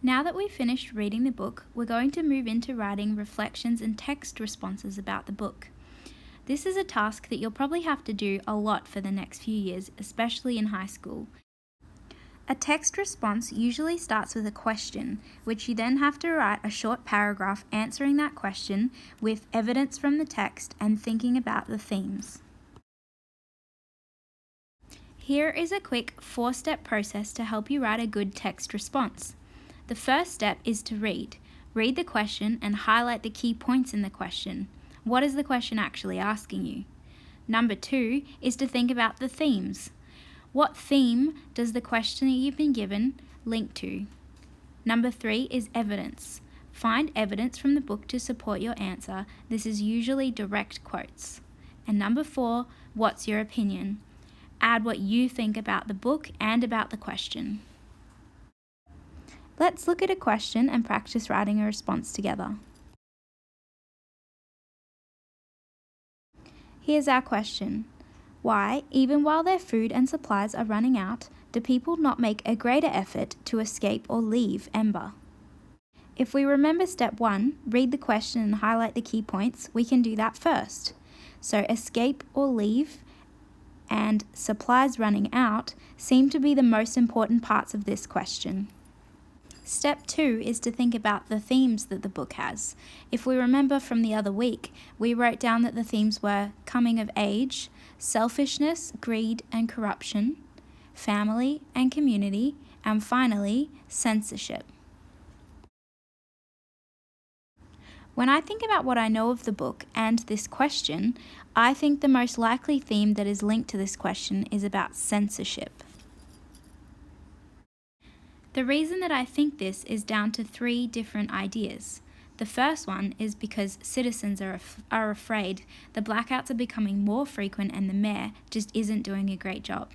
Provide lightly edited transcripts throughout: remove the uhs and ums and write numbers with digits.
Now that we've finished reading the book, we're going to move into writing reflections and text responses about the book. This is a task that you'll probably have to do a lot for the next few years, especially in high school. A text response usually starts with a question, which you then have to write a short paragraph answering that question with evidence from the text and thinking about the themes. Here is a quick 4-step process to help you write a good text response. The first step is to read. Read the question and highlight the key points in the question. What is the question actually asking you? Number 2 is to think about the themes. What theme does the question that you've been given link to? Number 3 is evidence. Find evidence from the book to support your answer. This is usually direct quotes. And number 4, what's your opinion? Add what you think about the book and about the question. Let's look at a question and practice writing a response together. Here's our question. Why, even while their food and supplies are running out, do people not make a greater effort to escape or leave Ember? If we remember step 1, read the question and highlight the key points, we can do that first. So escape or leave and supplies running out seem to be the most important parts of this question. Step 2 is to think about the themes that the book has. If we remember from the other week, we wrote down that the themes were coming of age, selfishness, greed and corruption, family and community, and finally, censorship. When I think about what I know of the book and this question, I think the most likely theme that is linked to this question is about censorship. The reason that I think this is down to 3 different ideas. The first one is because citizens are afraid the blackouts are becoming more frequent and the mayor just isn't doing a great job.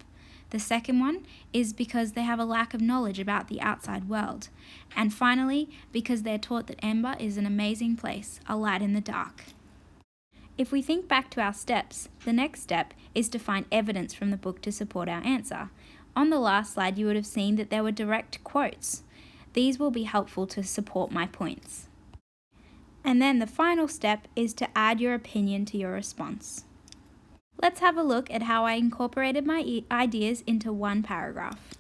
The second one is because they have a lack of knowledge about the outside world. And finally, because they're taught that Ember is an amazing place, a light in the dark. If we think back to our steps, the next step is to find evidence from the book to support our answer. On the last slide, you would have seen that there were direct quotes. These will be helpful to support my points. And then the final step is to add your opinion to your response. Let's have a look at how I incorporated my ideas into one paragraph.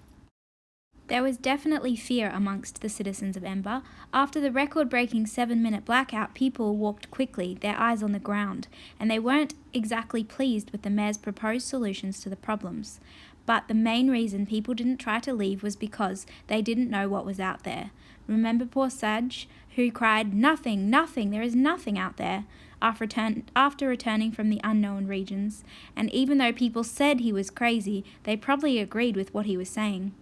There was definitely fear amongst the citizens of Ember. After the record-breaking 7-minute blackout, people walked quickly, their eyes on the ground, and they weren't exactly pleased with the mayor's proposed solutions to the problems. But the main reason people didn't try to leave was because they didn't know what was out there. Remember poor Saj, who cried, "Nothing, nothing, there is nothing out there," after returning from the unknown regions. And even though people said he was crazy, they probably agreed with what he was saying.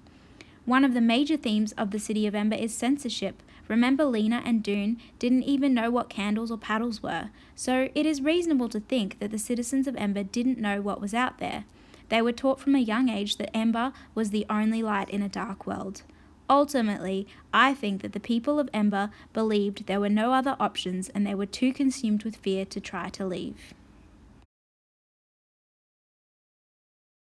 One of the major themes of the city of Ember is censorship. Remember, Lena and Dune didn't even know what candles or paddles were, so it is reasonable to think that the citizens of Ember didn't know what was out there. They were taught from a young age that Ember was the only light in a dark world. Ultimately, I think that the people of Ember believed there were no other options and they were too consumed with fear to try to leave.